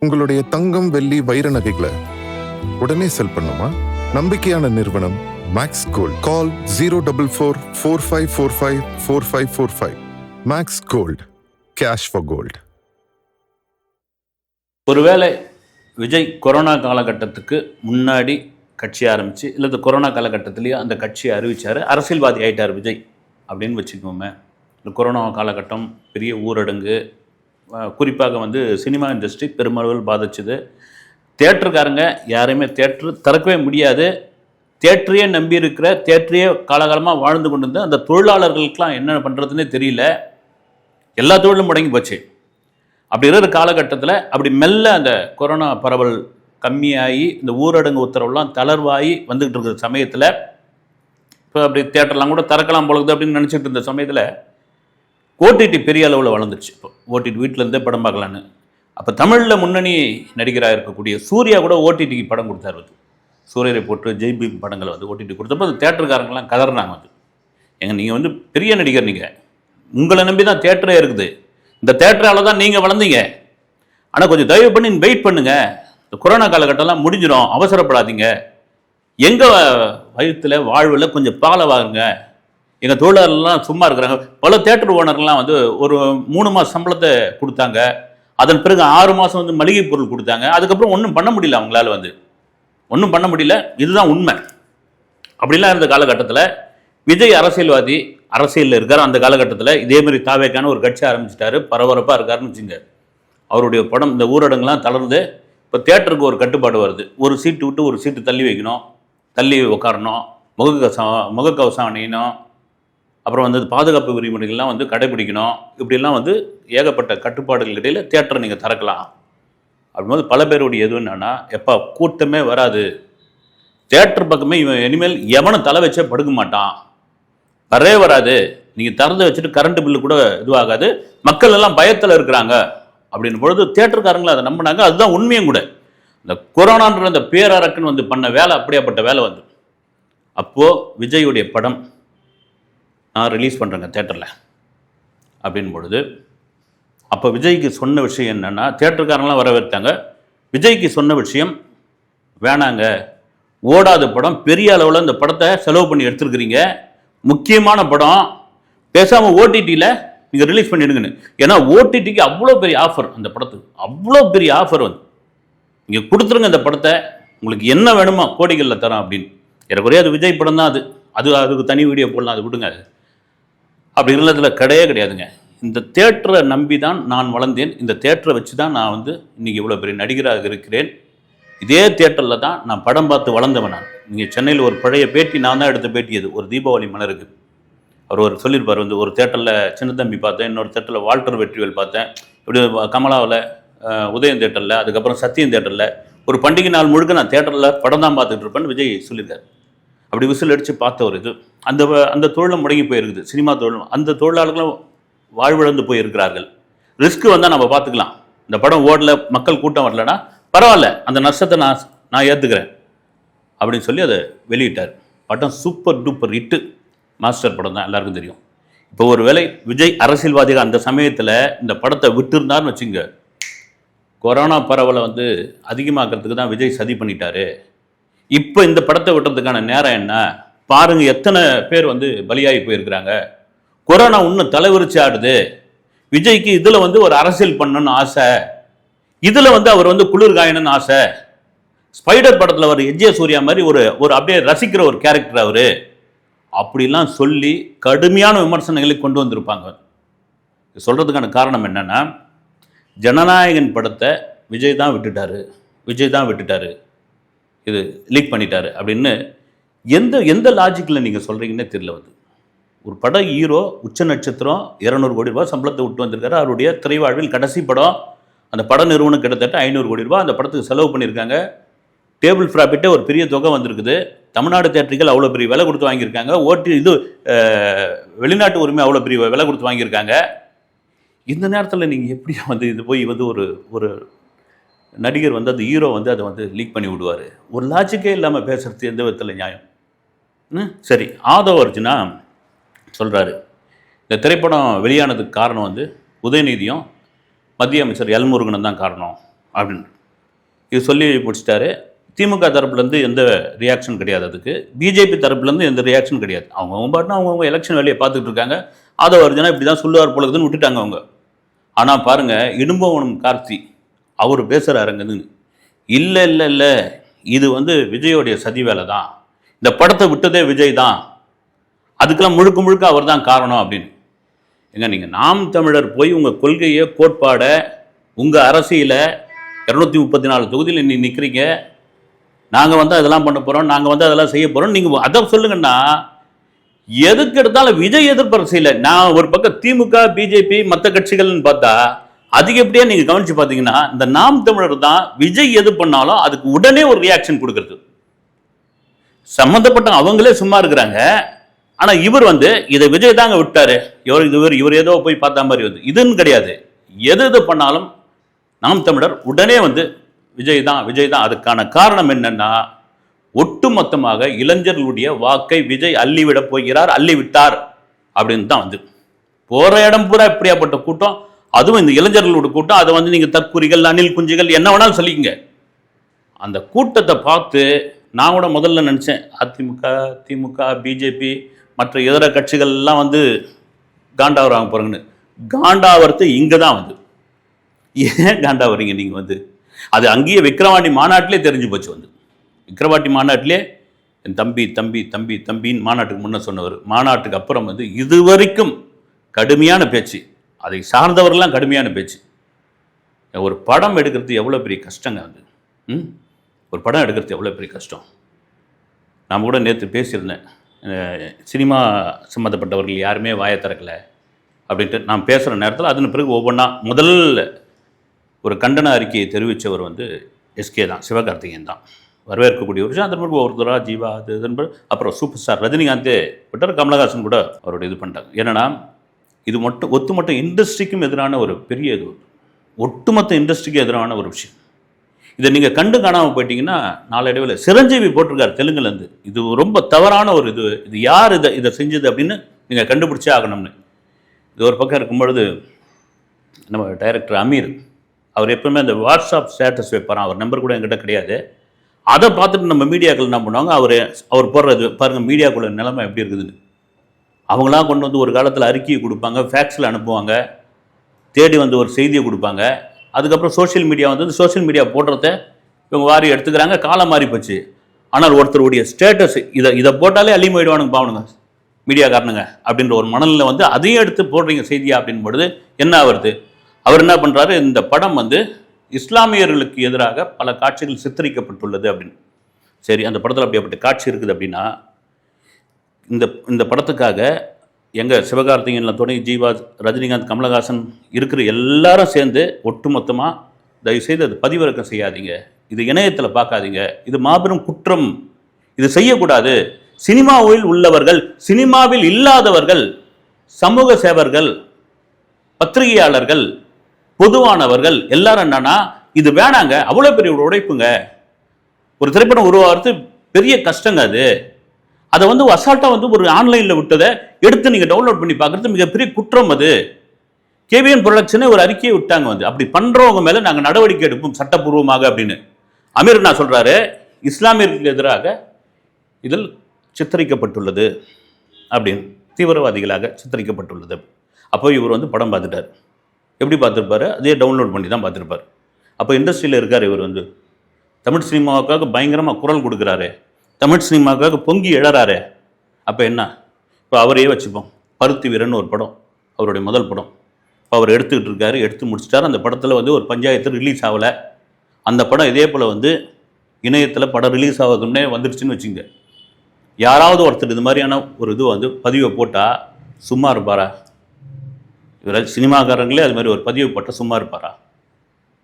உங்களுடைய தங்கம், வெள்ளி, வைர நகைகளை உடனே செல் பண்ணுமா? நம்பிக்கையான நிறுவனம் Max Gold. Call 04445454545. Max Gold, cash for gold. ஒருவேளை விஜய் கொரோனா காலகட்டத்துக்கு முன்னாடி கட்சி ஆரம்பித்து இல்லை இந்த கொரோனா காலகட்டத்திலேயே அந்த கட்சியை அறிவித்தார், அரசியல்வாதி ஆகிட்டார் விஜய் அப்படின்னு வச்சுக்கோமே. இந்த கொரோனா காலகட்டம், பெரிய ஊரடங்கு, குறிப்பாக வந்து சினிமா இண்டஸ்ட்ரி பெருமளவில் பாதிச்சுது. தேட்டருக்காரங்க யாரையுமே தேட்டரு திறக்கவே முடியாது. தேட்டரையே நம்பி இருக்கிற, தேட்டரையே காலகாலமாக வாழ்ந்து கொண்டு இருந்த அந்த தொழிலாளர்களுக்கெலாம் என்ன பண்ணுறதுன்னே தெரியல. எல்லா தொழிலும் முடங்கி போச்சு. அப்படி இருக்கிற காலகட்டத்தில் அப்படி மெல்ல அந்த கொரோனா பரவல் கம்மியாகி இந்த ஊரடங்கு உத்தரவுலாம் தளர்வாகி வந்துக்கிட்டு இருக்கிற சமயத்தில், இப்போ அப்படி தேட்டர்லாம் கூட திறக்கலாம் பொழுது அப்படின்னு நினச்சிட்டு இருந்த சமயத்தில் ஓடிடி பெரிய அளவில் வளர்ந்துச்சு. இப்போ ஓடிடி வீட்டிலேருந்தே படம் பார்க்கலான்னு. அப்போ தமிழில் முன்னணி நடிகராக இருக்கக்கூடிய சூர்யா கூட ஓடிடிக்கு படம் கொடுத்தாரு. வந்து சூரியரை போட்டு ஜெய்பீம் படங்களை வந்து ஓடிடி கொடுத்தப்போ அந்த தேட்டருக்காரங்களாம் கதறினாங்க. வந்து நீங்கள் வந்து பெரிய நடிகர், நீங்கள் உங்களை நம்பி தான் தேட்டரே இருக்குது, இந்த தேட்டரால் தான் நீங்கள் வளர்ந்தீங்க, ஆனால் கொஞ்சம் தயவு பண்ணி வெயிட் பண்ணுங்கள், இந்த கொரோனா காலகட்டம்லாம் முடிஞ்சிடும், அவசரப்படாதீங்க, எங்கள் வயிற்றில் வாழ்வில் கொஞ்சம் பாலவாகுங்க, எங்கள் தொழிலாளர்லாம் சும்மா இருக்கிறாங்க. பல தேட்டர் ஓனர்லாம் வந்து ஒரு 3 மாத சம்பளத்தை கொடுத்தாங்க. அதன் பிறகு 6 மாதம் வந்து மளிகை பொருள் கொடுத்தாங்க. அதுக்கப்புறம் ஒன்றும் பண்ண முடியல, அவங்களால வந்து ஒன்றும் பண்ண முடியல. இதுதான் உண்மை. அப்படிலாம் இருந்த காலகட்டத்தில் விஜய் அரசியல்வாதி, அரசியலில் இருக்கார். அந்த காலகட்டத்தில் இதேமாதிரி தாவேக்கான ஒரு கட்சி ஆரம்பிச்சிட்டாரு, பரபரப்பாக இருக்காருன்னு வச்சுங்க. அவருடைய படம் இந்த ஊரடங்குலாம் தளர்ந்து இப்போ தேட்டருக்கு ஒரு கட்டுப்பாடு வருது. ஒரு சீட்டு விட்டு ஒரு சீட்டு தள்ளி வைக்கணும், தள்ளி உட்காரணும், முகக்கவசம் அணியணும், அப்புறம் வந்து பாதுகாப்பு விதிமுறைகள்லாம் வந்து கடைபிடிக்கணும். இப்படிலாம் வந்து ஏகப்பட்ட கட்டுப்பாடுகள் இடையில் தியேட்டரை நீங்கள் திறக்கலாம். அப்படின்போது பல பேருடைய எது என்னன்னா, எப்போ கூட்டமே வராது, தியேட்டர் பக்கமே இவன் இனிமேல் எவனும் தலை வச்சே படுக்க மாட்டான், வரவே வராது, நீங்கள் திறந்து வச்சுட்டு கரண்ட் பில்லு கூட இதுவாகாது, மக்கள் எல்லாம் பயத்தில் இருக்கிறாங்க அப்படின்னு பொழுது தியேட்டருக்காரங்களும் அதை நம்பினாங்க. அதுதான் உண்மையும் கூட. இந்த கொரோனான்ற அந்த பேரறக்குன்னு வந்து பண்ண வேலை அப்படியாப்பட்ட வேலை வந்து. அப்போது விஜயுடைய படம் நான் ரிலீஸ் பண்ணுறேங்க தேட்டரில் அப்படின் பொழுது, அப்போ விஜய்க்கு சொன்ன விஷயம் என்னென்னா, தேட்டருக்காரங்களாம் வரவேற்றாங்க. விஜய்க்கு சொன்ன விஷயம், வேணாங்க, ஓடாத படம், பெரிய அளவில் இந்த படத்தை செலவு பண்ணி எடுத்துருக்கிறீங்க, முக்கியமான படம், பேசாமல் ஓடிடியில் நீங்கள் ரிலீஸ் பண்ணிடுங்கன்னு. ஏன்னா ஓடிடிக்கு அவ்வளோ பெரிய ஆஃபர், அந்த படத்துக்கு அவ்வளோ பெரிய ஆஃபர் வந்து, நீங்கள் கொடுத்துருங்க இந்த படத்தை, உங்களுக்கு என்ன வேணுமோ கோடிகளில் தரோம் அப்படின்னு. எனக்குரிய அது விஜய் படம் தான். அதுக்கு தனி வீடியோ போடலாம், அது விடுங்க. அது அப்படி இருந்ததில் கிடையாதுங்க. இந்த தேட்டரை நம்பி தான் நான் வளர்ந்தேன். இந்த தேட்டரை வச்சு தான் நான் வந்து இன்றைக்கி இவ்வளோ பெரிய நடிகராக இருக்கிறேன். இதே தேட்டரில் தான் நான் படம் பார்த்து வளர்ந்தவன். நான் நீங்கள் சென்னையில் ஒரு பழைய பேட்டி நான் தான் எடுத்த பேட்டி, அது ஒரு தீபாவளி மலருக்கு. அவர் ஒரு சொல்லியிருப்பார், வந்து ஒரு தேட்டரில் சின்னத்தம்பி பார்த்தேன், இன்னொரு தேட்டரில் வால்டர் வெற்றிவேல் பார்த்தேன், இப்படி கமலாவில், உதயம் தேட்டரில், அதுக்கப்புறம் சத்தியம் தேட்டரில், ஒரு பண்டிகை நாள் முழுக்க நான் தேட்டரில் படம் தான் பார்த்துட்டு இருப்பேன்னு விஜய் சொல்லியிருக்காரு. அப்படி விசில் அடித்து பார்த்த ஒரு இது. அந்த தொழிலும் முடங்கி போயிருக்குது, சினிமா தொழிலும். அந்த தொழிலாளர்களும் வாழ்விழந்து போயிருக்கிறார்கள். ரிஸ்க்கு வந்தால் நம்ம பார்த்துக்கலாம், இந்த படம் ஓடல, மக்கள் கூட்டம் வரலன்னா பரவாயில்ல, அந்த நஷ்டத்தை நான் ஏற்றுக்கிறேன் அப்படின்னு சொல்லி அதை வெளியிட்டார். படம் சூப்பர் டூப்பர் ஹிட்டு, மாஸ்டர் படம் தான், எல்லாருக்கும் தெரியும். இப்போ ஒரு வேளை விஜய் அரசியல்வாதிகள் அந்த சமயத்தில் இந்த படத்தை விட்டுருந்தார்னு வச்சுங்க, கொரோனா பரவலை வந்து அதிகமாக்கிறதுக்கு தான் விஜய் சதி பண்ணிட்டாரு. இப்போ இந்த படத்தை விட்டுறதுக்கான நேரம் என்ன பாருங்க, எத்தனை பேர் வந்து பலியாகி போயிருக்கிறாங்க, கொரோனா இன்னும் தலைவிரிச்சு ஆடுது, விஜய்க்கு இதில் வந்து ஒரு அரசியல் பண்ணணும்னு ஆசை, இதில் வந்து அவர் வந்து குளிர் காயணும்னு ஆசை, ஸ்பைடர் படத்தில் அவர் எஜ்ஜே சூர்யா மாதிரி ஒரு அப்படியே ரசிக்கிற ஒரு கேரக்டர் அவர், அப்படிலாம் சொல்லி கடுமையான விமர்சனங்களை கொண்டு வந்திருப்பாங்க. சொல்கிறதுக்கான காரணம் என்னென்னா, ஜனநாயகன் படத்தை விஜய் தான் விட்டுட்டாரு, இது லீக் பண்ணிட்டாரு அப்படின்னு எந்த லாஜிக்கில் நீங்கள் சொல்கிறீங்கன்னே தெரியல. வந்து ஒரு படம் ஹீரோ, உச்ச நட்சத்திரம், 200 கோடி ரூபாய் சம்பளத்தை விட்டு வந்திருக்காரு. அவருடைய திரைவாழ்வில் கடைசி படம். அந்த பட நிறுவனம் கிட்டத்தட்ட 500 கோடி ரூபாய் அந்த படத்துக்கு செலவு பண்ணியிருக்காங்க. டேபிள் ப்ராஃபிட்டே ஒரு பெரிய தொகை வந்திருக்குது. தமிழ்நாடு தேட்டர்கள் அவ்வளோ பெரிய விலை கொடுத்து வாங்கியிருக்காங்க. வெளிநாட்டு உரிமை அவ்வளோ பெரிய விலை கொடுத்து வாங்கியிருக்காங்க. இந்த நேரத்தில் நீங்கள் எப்படி வந்து இது போய் வந்து ஒரு நடிகர் வந்து அந்த ஹீரோ வந்து அதை வந்து லீக் பண்ணி விடுவார்? ஒரு லாஜிக்கே இல்லாமல் பேசுகிறது எந்த விதத்தில் நியாயம்? சரி, ஆதவ அர்ஜுனா சொல்கிறாரு, இந்த திரைப்படம் வெளியானதுக்கு காரணம் வந்து உதயநிதியும் மத்திய அமைச்சர் எல் முருகனும் தான் காரணம் அப்படின்னு இது சொல்லி முடிச்சிட்டாரு. திமுக தரப்புலேருந்து எந்த ரியாக்ஷன் கிடையாது, அதுக்கு பிஜேபி தரப்புலேருந்து எந்த ரியாக்ஷன் கிடையாது. அவங்க பாட்டுனா அவங்கவுங்க எலெக்ஷன் வேலையை பார்த்துட்டு இருக்காங்க. ஆதவ அர்ஜுனா இப்படி தான் சொல்லுவார் பொழுதுன்னு விட்டுட்டாங்க அவங்க. ஆனால் பாருங்கள், இடும்பவனம் கார்த்தி அவர் பேசுகிறாருங்கன்னு, இல்லை இல்லை இல்லை இது விஜயோடைய சதி வேலை தான், இந்த படத்தை விட்டதே விஜய் தான், அதுக்கெல்லாம் முழுக்க முழுக்க அவர் தான் காரணம் அப்படின்னு. ஏங்க நீங்கள் நாம் தமிழர் போய் உங்கள் கொள்கையை கோட்பாடை உங்கள் அரசியலை 234 தொகுதியில் நீ நிற்கிறீங்க, நாங்கள் அதெல்லாம் பண்ண போகிறோம், நாங்கள் அதெல்லாம் செய்ய போகிறோம், நீங்கள் அதை சொல்லுங்கன்னா எதுக்கு எடுத்தாலும் விஜய் எதிர்ப்பு அரசியல். நான் ஒரு பக்கம் திமுக பிஜேபி மற்ற கட்சிகள்னு பார்த்தா அதிகப்படியா நீங்கள் கவனித்து பார்த்தீங்கன்னா இந்த நாம் தமிழர் தான் விஜய் எது பண்ணாலும் அதுக்கு உடனே ஒரு ரியாக்ஷன் கொடுக்கறது. சம்மந்தப்பட்ட அவங்களே சும்மா இருக்கிறாங்க. ஆனால் இவர் இதை விஜய் தாங்க விட்டாரு, இவர் ஏதோ போய் பார்த்தா மாதிரி இதுன்னு கிடையாது. எது பண்ணாலும் நாம் தமிழர் உடனே விஜய் தான். அதுக்கான காரணம் என்னன்னா, ஒட்டுமொத்தமாக இளைஞர்களுடைய வாக்கை விஜய் அள்ளிவிட போகிறார், அள்ளிவிட்டார் அப்படின்னு தான் போற இடம் பூரா இப்படியாப்பட்ட கூட்டம். அதுவும் இந்த இளைஞர்களோட கூட்டம். அதை நீங்க தற்குறிகள், அணில் குஞ்சுகள் என்ன வேணாலும் சொல்லிக்கங்க. அந்த கூட்டத்தை பார்த்து நான் கூட முதல்ல நினைச்சேன், அதிமுக திமுக பிஜேபி மற்ற இதர கட்சிகள் எல்லாம் காண்டாவராங்க போறாங்கன்னு. காண்டாவரத்து இங்க தான் ஏன் காண்டாவறீங்க நீங்க அது அங்கேயே விக்கிரவாண்டி மாநாட்டிலே தெரிஞ்சு போச்சு. விக்கிரவாண்டி மாநாட்டிலே என் தம்பி தம்பி தம்பி தம்பின்னு மாநாட்டுக்கு முன்ன சொன்னவர், மாநாட்டுக்கு அப்புறம் இதுவரைக்கும் கடுமையான பேச்சு, அதை சார்ந்தவர்கள்லாம் கடுமையான பேச்சு. ஒரு படம் எடுக்கிறது எவ்வளோ பெரிய கஷ்டங்க ஒரு படம் எடுக்கிறது எவ்வளோ பெரிய கஷ்டம். நான் கூட நேற்று பேசியிருந்தேன், சினிமா சம்மந்தப்பட்டவர்கள் யாருமே வாயை திறக்கலை அப்படின்ட்டு. நான் பேசுகிற நேரத்தில் அதன் பிறகு ஒவ்வொன்றா முதல்ல ஒரு கண்டன அறிக்கையை தெரிவித்தவர் எஸ்கே தான், சிவகார்த்திகேயன் தான், வரவேற்கக்கூடிய ஒரு விஷயம். அதன் பிறகு ஒருத்தரா ஜீவா அது இதன் அப்புறம் சூப்பர் ஸ்டார் ரஜினிகாந்தே விட்டார், கமலஹாசன் கூட அவரோட இது பண்ணிட்டாங்க. என்னன்னா இது ஒட்டுமொத்த இண்டஸ்ட்ரிக்கும் எதிரான ஒரு பெரிய இது, ஒட்டுமொத்த இண்டஸ்ட்ரிக்கு எதிரான ஒரு விஷயம். இதை நீங்கள் கண்டு காணாமல் போயிட்டீங்கன்னா நாளடைவில் சிரஞ்சீவி போட்டிருக்காரு தெலுங்குலேருந்து, இது ரொம்ப தவறான ஒரு இது யார் இதை செஞ்சது அப்படின்னு நீங்கள் கண்டுபிடிச்சே ஆகணும்னு. இது ஒரு பக்கம் இருக்கும்பொழுது நம்ம டைரக்டர் அமீர் அவர் எப்பவுமே அந்த வாட்ஸ்அப் ஸ்டேட்டஸ் வைப்பாரான், அவர் நம்பர் கூட என்கிட்ட கிடையாது. அதை பார்த்துட்டு நம்ம மீடியாக்கள் என்ன பண்ணுவாங்க, அவர் போடுறது பாருங்கள் மீடியாக்குள்ள நிலைமை எப்படி இருக்குதுன்னு. அவங்களாம் கொண்டு ஒரு காலத்தில் அறிக்கையை கொடுப்பாங்க, ஃபேக்ஸில் அனுப்புவாங்க, தேடி ஒரு செய்தியை கொடுப்பாங்க. அதுக்கப்புறம் சோஷியல் மீடியா சோஷியல் மீடியா போடுறத இவங்க வாரி எடுத்துக்கிறாங்க, காலம் மாறி போச்சு. ஆனால் ஒருத்தருடைய ஸ்டேட்டஸ் இதை போட்டாலே அள்ளி போயிடுவானுங்க பாவனுங்க மீடியாக்காரனுங்க அப்படின்ற ஒரு மனநிலை அதையும் எடுத்து போடுறீங்க செய்தியா அப்படின் பொழுது என்ன ஆகுறது. அவர் என்ன பண்ணுறாரு, இந்த படம் இஸ்லாமியர்களுக்கு எதிராக பல காட்சிகள் சித்தரிக்கப்பட்டுள்ளது அப்படின்னு. சரி, அந்த படத்தில் அப்படிப்பட்ட காட்சி இருக்குது அப்படின்னா இந்த படத்துக்காக எங்கள் சிவகார்த்திகேயனில் துணை ஜீவா, ரஜினிகாந்த், கமலஹாசன் இருக்கிற எல்லாரும் சேர்ந்து ஒட்டுமொத்தமாக தயவுசெய்து அது பதிவிறக்கம் செய்யாதீங்க, இது இணையத்தில் பார்க்காதீங்க, இது மாபெரும் குற்றம், இது செய்யக்கூடாது. சினிமாவில் உள்ளவர்கள், சினிமாவில் இல்லாதவர்கள், சமூக சேவர்கள், பத்திரிகையாளர்கள், பொதுவானவர்கள் எல்லாரும் என்னன்னா இது வேணாங்க, அவ்வளோ பெரிய ஒரு உழைப்புங்க, ஒரு திரைப்படம் உருவாகிறது பெரிய கஷ்டங்க, அதை அசால்ட்டாக ஒரு ஆன்லைனில் விட்டதை எடுத்து நீங்கள் டவுன்லோட் பண்ணி பார்க்குறது மிகப்பெரிய குற்றம். அது கேவிஎன் ப்ரொடக்ஷனே ஒரு அறிக்கையை விட்டாங்க, அப்படி பண்ணுறவங்க மேலே நாங்கள் நடவடிக்கை எடுப்போம் சட்டப்பூர்வமாக அப்படின்னு. அமீர் நான் சொல்கிறாரு, இஸ்லாமியர்களுக்கு எதிராக இதில் சித்தரிக்கப்பட்டுள்ளது அப்படின்னு, தீவிரவாதிகளாக சித்தரிக்கப்பட்டுள்ளது. அப்போ இவர் படம் பார்த்துட்டார். எப்படி பார்த்துருப்பாரு, அதே டவுன்லோட் பண்ணி தான் பார்த்துருப்பார். அப்போ இண்டஸ்ட்ரியில் இருக்கார் இவர், தமிழ் சினிமாவுக்காக பயங்கரமாக குரல் கொடுக்குறாரு, தமிழ் சினிமாவுக்காக பொங்கி எழறாரு. அப்போ என்ன, இப்போ அவரையே வச்சுப்போம், பருத்தி வீரன் ஒரு படம், அவருடைய முதல் படம். இப்போ அவர் எடுத்துக்கிட்டு இருக்காரு, எடுத்து முடிச்சிட்டார். அந்த படத்தில் ஒரு பஞ்சாயத்து ரிலீஸ் ஆகலை. அந்த படம் இதே போல் இணையத்தில் படம் ரிலீஸ் ஆகுதுன்னே வந்துடுச்சுன்னு வச்சுங்க. யாராவது ஒருத்தர் இது மாதிரியான ஒரு இது பதிவை போட்டால் சும்மா இருப்பாரா? இவரால் சினிமாக்காரங்களே அது மாதிரி ஒரு பதிவு போட்டால் சும்மா இருப்பாரா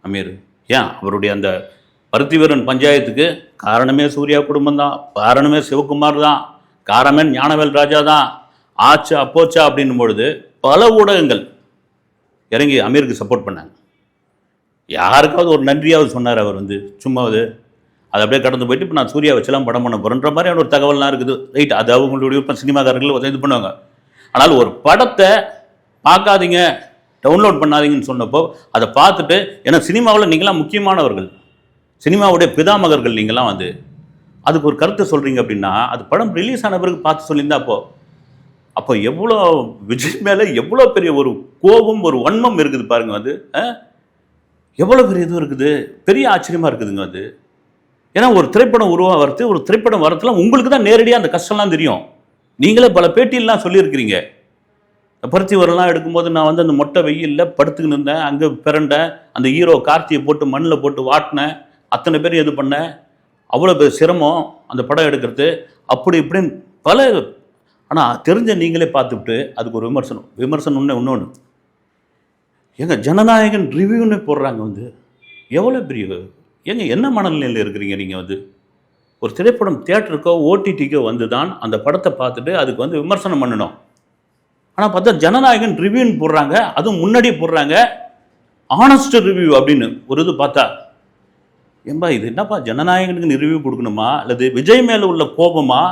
அமீர்? ஏன் அவருடைய அந்த பருத்தி வீரன் பஞ்சாயத்துக்கு காரணமே சூர்யா குடும்பம் தான், காரணமே சிவகுமார் தான், காரணமே ஞானவேல் ராஜா தான், ஆச்சா அப்போச்சா அப்படின்னும் பொழுது பல ஊடகங்கள் இறங்கி அமீருக்கு சப்போர்ட் பண்ணாங்க. யாருக்காவது ஒரு நன்றியாவது சொன்னார் அவர் சும்மா அதை அப்படியே கடந்து போயிட்டு இப்போ நான் சூர்யா வச்செல்லாம் படம் பண்ண போகிறேன்ற மாதிரியான ஒரு தகவல்லாம் இருக்குது. ரைட், அது அவங்களுடைய விருப்பம், சினிமாக்காரர்கள் இது பண்ணுவாங்க. ஆனால் ஒரு படத்தை பார்க்காதீங்க, டவுன்லோட் பண்ணாதீங்கன்னு சொன்னப்போ அதை பார்த்துட்டு, ஏன்னா சினிமாவில் நீங்களாம் முக்கியமானவர்கள், சினிமாவுடைய பிதாமகர்கள் நீங்களாம் வந்து அதுக்கு ஒரு கருத்தை சொல்கிறீங்க அப்படின்னா, அது படம் ரிலீஸ் ஆன பிறகு பார்த்து சொல்லியிருந்தா அப்போ எவ்வளோ விஜய் மேலே எவ்வளோ பெரிய ஒரு கோபம், ஒரு வன்மம் இருக்குது பாருங்க. வந்து எவ்வளோ பெரிய இது இருக்குது, பெரிய ஆச்சரியமாக இருக்குதுங்க. அது ஏன்னா ஒரு திரைப்படம் உருவாகிறது, ஒரு திரைப்படம் வரத்துலாம் உங்களுக்கு தான் நேரடியாக அந்த கஷ்டம்லாம் தெரியும். நீங்களே பல பேட்டியெல்லாம் சொல்லியிருக்கிறீங்க. பருத்தி வரலாம் எடுக்கும்போது நான் வந்து அந்த மொட்டை வெயிலில் படுத்துக்கின்னு இருந்தேன், அங்கே பிறண்டேன், அந்த ஹீரோ கார்த்தியை போட்டு மண்ணில் போட்டு வாட்டினேன், அத்தனை பேர் இது பண்ணேன், அவ்வளோ பேர் சிரமம் அந்த படம் எடுக்கிறது, அப்படி இப்படின்னு பல. ஆனால் தெரிஞ்ச நீங்களே பார்த்துவிட்டு அதுக்கு ஒரு விமர்சனம் இன்னொன்று எங்க ஜனநாயகன் ரிவ்யூன்னு போடுறாங்க. வந்து எவ்வளோ பெரிய என்ன மனநிலையில் இருக்கிறீங்க நீங்கள்? வந்து ஒரு திரைப்படம் தியேட்டருக்கோ ஓடிடிக்கோ வந்து தான் அந்த படத்தை பார்த்துட்டு அதுக்கு வந்து விமர்சனம் பண்ணணும். ஆனால் பார்த்தா ஜனநாயகன் ரிவ்யூன்னு போடுறாங்க, அதுவும் முன்னாடியே போடுறாங்க ஆனஸ்ட் ரிவ்யூ அப்படின்னு ஒரு இது. பார்த்தா ஏன்பா இது என்னப்பா, ஜனநாயகனுக்கு ரிவ்யூ கொடுக்கணுமா அல்லது விஜய் மேலே உள்ள கோபமா?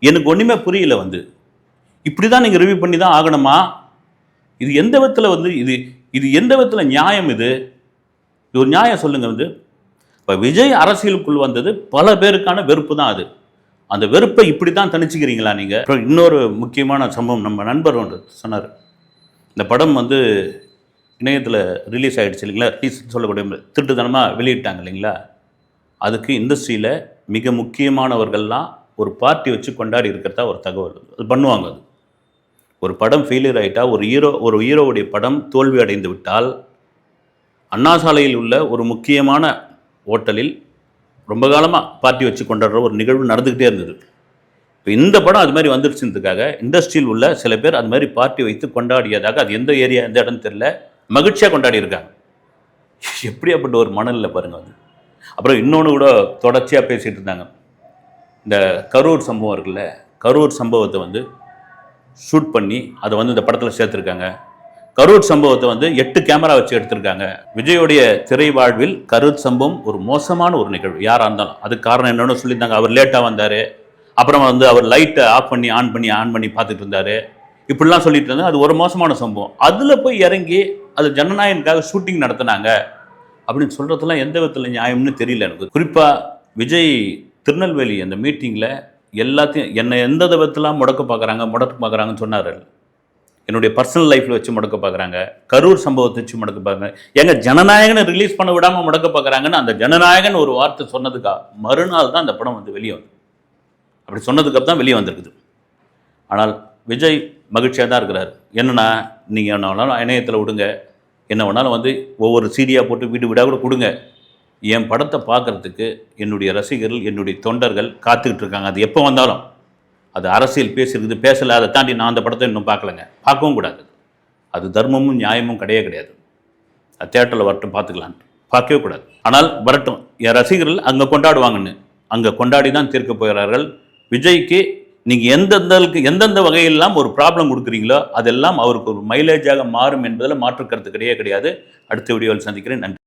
எனக்கு ஒன்றுமே புரியல. வந்து இப்படி தான் நீங்கள் ரிவ்யூ பண்ணி தான் ஆகணுமா? இது எந்த விதத்தில் வந்து இது எந்த விதத்தில் நியாயம்? இது ஒரு நியாயம் சொல்லுங்கள். வந்து இப்போ விஜய் அரசியலுக்குள் வந்தது பல பேருக்கான வெறுப்பு தான். அது அந்த வெறுப்பை இப்படி தான் தணிச்சுக்கிறீங்களா நீங்கள்? அப்புறம் இன்னொரு முக்கியமான சம்பவம், நம்ம நண்பர் ஒன்று சொன்னார், இந்த படம் வந்து இணையத்தில் ரிலீஸ் ஆகிடுச்சு இல்லைங்களா, ரிலீஸ் சொல்லக்கூடிய திருட்டுத்தனமாக வெளியிட்டாங்க இல்லைங்களா, அதுக்கு இண்டஸ்ட்ரியில் மிக முக்கியமானவர்கள்லாம் ஒரு பார்ட்டி வச்சு கொண்டாடி இருக்கிறதா ஒரு தகவல். அது பண்ணுவாங்க. அது ஒரு படம் ஃபெயிலியர் ஆகிட்டா, ஒரு ஹீரோவுடைய படம் தோல்வி அடைந்து விட்டால், அண்ணா சாலையில் உள்ள ஒரு முக்கியமான ஹோட்டலில் ரொம்ப காலமாக பார்ட்டி வச்சு கொண்டாடுற ஒரு நிகழ்வு நடந்துக்கிட்டே இருந்தது. இப்போ இந்த படம் அது மாதிரி வந்துருச்சுன்றதுக்காக இண்டஸ்ட்ரியில் உள்ள சில பேர் அது மாதிரி பார்ட்டி வைத்து கொண்டாடியதாக, அது எந்த ஏரியா எந்த இடம்னு தெரியல, மகிழ்ச்சியாக கொண்டாடி இருக்காங்க. எப்படியாப்பட்ட ஒரு மனநிலை பாருங்கள். அது அப்புறம் இன்னொன்று கூட தொடர்ச்சியாக பேசிகிட்டு இருந்தாங்க. இந்த கரூர் சம்பவம் இருக்குல்ல, கரூர் சம்பவத்தை வந்து ஷூட் பண்ணி அதை வந்து இந்த படத்தில் சேர்த்துருக்காங்க. கரூர் சம்பவத்தை வந்து 8 கேமரா வச்சு எடுத்திருக்காங்க. விஜயோடைய திரை வாழ்வில் கரூர் சம்பவம் ஒரு மோசமான ஒரு நிகழ்வு. யாராக இருந்தாலும் அதுக்கு காரணம் என்னன்னு சொல்லியிருந்தாங்க. அவர் லேட்டாக வந்தார், அப்புறம் வந்து அவர் லைட்டை ஆஃப் பண்ணி ஆன் பண்ணி பார்த்துட்டு இருந்தார், இப்படிலாம் சொல்லிட்டு இருந்தாங்க. அது ஒரு மோசமான சம்பவம். அதில் போய் இறங்கி அது ஜனநாயகனுக்காக ஷூட்டிங் நடத்தினாங்க அப்படின்னு சொல்கிறதுலாம் எந்த விதத்தில் நியாயம்னு தெரியல எனக்கு. குறிப்பாக விஜய் திருநெல்வேலி அந்த மீட்டிங்கில் எல்லாத்தையும் என்னை எந்த விதத்திலாம் முடக்க பார்க்குறாங்கன்னு சொன்னார். என்னுடைய பர்சனல் லைஃப்பில் வச்சு முடக்க பார்க்குறாங்க, கரூர் சம்பவத்தை வச்சு முடக்க பார்க்குறாங்க, எங்கள் ஜனநாயகனை ரிலீஸ் பண்ண விடாமல் முடக்க பார்க்குறாங்கன்னு அந்த ஜனநாயகன் ஒரு வார்த்தை சொன்னதுக்கா மறுநாள் தான் அந்த படம் வந்து வெளியே வந்து, அப்படி சொன்னதுக்கு தான் வெளியே வந்திருக்குது. ஆனால் விஜய் மகிழ்ச்சியாக தான் இருக்கிறார். என்னென்னா, நீங்கள் என்ன வேணாலும் இணையத்தில் விடுங்க, என்ன வேணாலும் வந்து ஒவ்வொரு சீடியாக போட்டு வீடு வீடாக கூட கொடுங்க, என் படத்தை பார்க்குறதுக்கு என்னுடைய ரசிகர்கள் என்னுடைய தொண்டர்கள் காத்துக்கிட்டு இருக்காங்க. அது எப்போ வந்தாலும், அது அரசியல் பேசியிருக்குது பேசலை, அதை தாண்டி நான் அந்த படத்தை இன்னும் பார்க்கலங்க, பார்க்கவும் கூடாது. அது தர்மமும் நியாயமும் கிடையாது. அது தேட்டரில் வரட்டும் பார்த்துக்கலான்ட்டு பார்க்கவே கூடாது. ஆனால் வரட்டும், என் ரசிகர்கள் அங்கே கொண்டாடுவாங்கன்னு அங்கே கொண்டாடி தான் தீர்க்க போகிறார்கள். விஜய்க்கு நீங்கள் எந்தெந்த வகையெல்லாம் ஒரு ப்ராப்ளம் கொடுக்குறீங்களோ அதெல்லாம் அவருக்கு ஒரு மைலேஜாக மாறும் என்பதில் மாற்றுக்கருத்து கிடையாது. அடுத்த வீடியோவில் சந்திக்கிறேன். நன்றி.